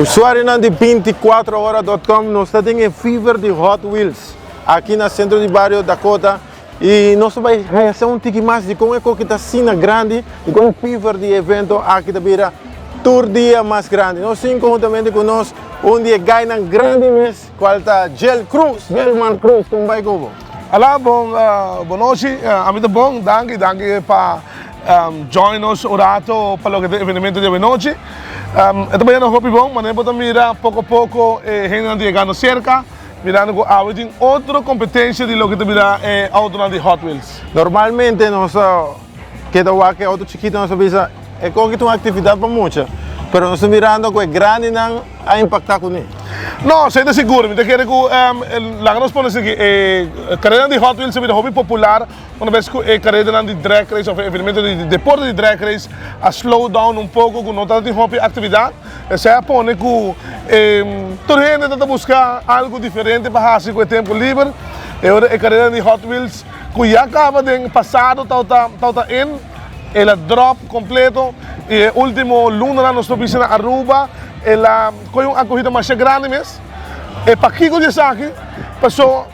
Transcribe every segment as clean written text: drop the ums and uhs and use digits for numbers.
Usuário de 24horas.com, nós temos fever de Hot Wheels aqui no centro de bairro Dakota. E nós vamos fazer um tique mais de como é que está sendo grande e com o fever de evento aqui da beira tour dia mais grande. Nós sim conjuntamente com nós onde ganha grande mês qual está Gelman Cruz com vai como. Olá, boa noite, amigo bom, danke para join nos orato para o evento de noite. Ito ba yan ang hopi bom, manebo ta mira pouco a pouco gente chegando cerca, mirando com a tem outra competência de lo que te mira auto de Hot Wheels. Normalmente nós que é auto chiquito nós visa é com que uma atividade para muita, pero nós mirando com grande não a impactar com ele. No, sei de seguro, me quero que lá nós podemos que carreira de Hot Wheels é um hobby popular, uma vez que carreira de drag race ou evento de deporte de drag race a slow down um pouco com outra de hobby atividade, se é pone que toda gente tenta buscar algo diferente para fazer com o tempo livre, é carreira de Hot Wheels que já acaba de passado tá in ela drop completo e último luna nós estamos na Aruba ela foi uma corrida mais grande mesmo e para que eu aqui passou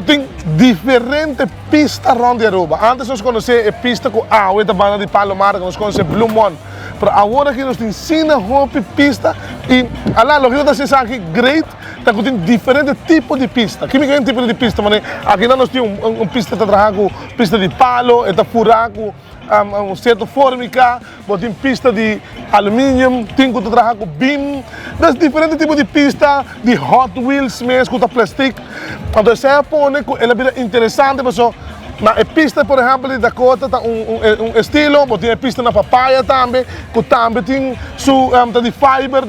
tem diferentes pistas around de Aruba. Antes nós conhecemos a pista com a outra banda de Palomar, que nós conhecemos Blue Moon. Mas agora que nós temos uma pista e lá o que nós temos aqui great, tem diferentes tipos de pista. Que é um tipo de pista, mas aqui nós temos uma pista que trabalha com pista de palo, está furado com certa fórmica, tem pista de alumínio, tem que trabalhar com beam, das diferentes tipos de pista de Hot Wheels mesmo, com plástico. Então, se ela é interessante, na pista, por exemplo, de Dakota tem estilo, tem a pista na papaya também, que também tem de fiber.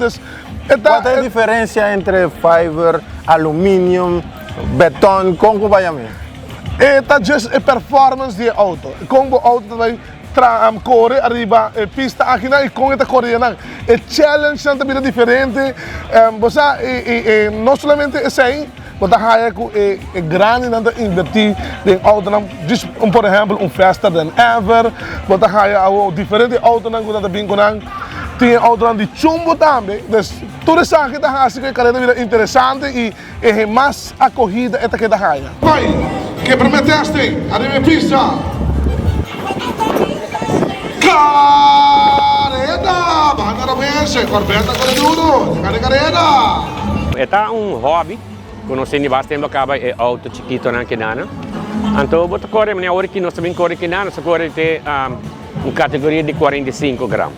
Qual é a diferença entre fiber, alumínio, beton, como vai a mim? Esta é a performance do auto. Como o auto vai correr arriba a pista aqui e com esta corrida. O challenge também é diferente. Não somente é assim, mas é grande invertir em auto. Por exemplo, faster than ever. Mas há diferentes autos que também tem auto de chumbo também. Tudo isso aqui é carreira interessante e é mais acolhida esta que está aí. Vai, que prometeste, arriba a pista. Carrera, banda na mesa, corbeta corredor, carrera. É hobby, conhecendo bastante acaba é auto chiquito na Kinana. Então, bota corre, mas agora que nós também corre Kinana, nós corre tem uma categoria de 45 gramas.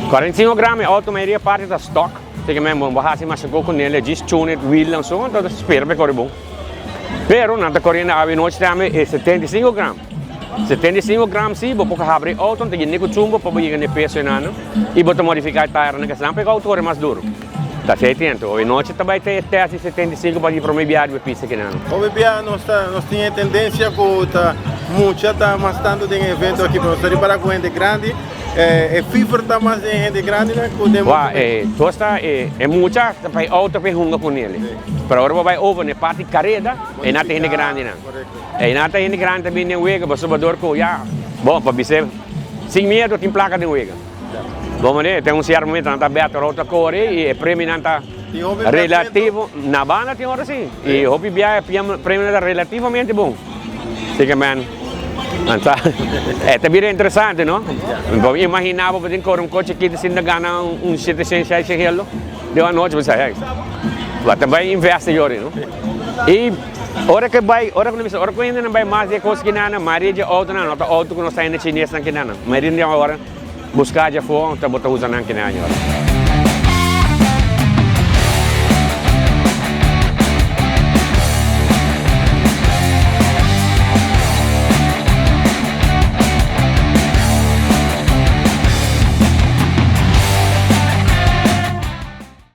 45 gramas é auto maioria parte da stock, tem que mesmo baixar mais com ele, just tune it, wheel and so on, então espera para correr bom. Pero na corrida a noite também é 75 gramas. 75 gramas sim, vou pouco abrir auto, tem que chumbo para pegar no peso e vou modificar a tire na questão para o auto é mais duro. Tá certo? Hoje noite também tem até 75 para ir para o meu viagem para pista que não. Hoje nós temos tendência que tá muita tá mais tanto de evento aqui para nós para com gente grande. FIFA tá mais de gente grande, né? Tosta é muita para auto para jungar com ele. Para agora vai over na parte carrera e não tem gente grande não. E não tem gente grande também nem uega, mas sobrador com já. Bom, para você sem medo tem placa de uega. Vamos ver, tem certo momento que está aberto a outra cor e o prêmio não está relativo. Na banda tem hora sim. E o prêmio está relativamente bom. Assim que, man, é também interessante, não? Eu imaginava que tem um coche que se não ganha 700 reais, deu a noite, você sabe. Mas também investe hoje, não? E hora que ainda não vai mais de coisa que não, Maria de auto não, auto que nós saímos chinês não que não. Maria de hora buscar já foi, tá botar usando não que não.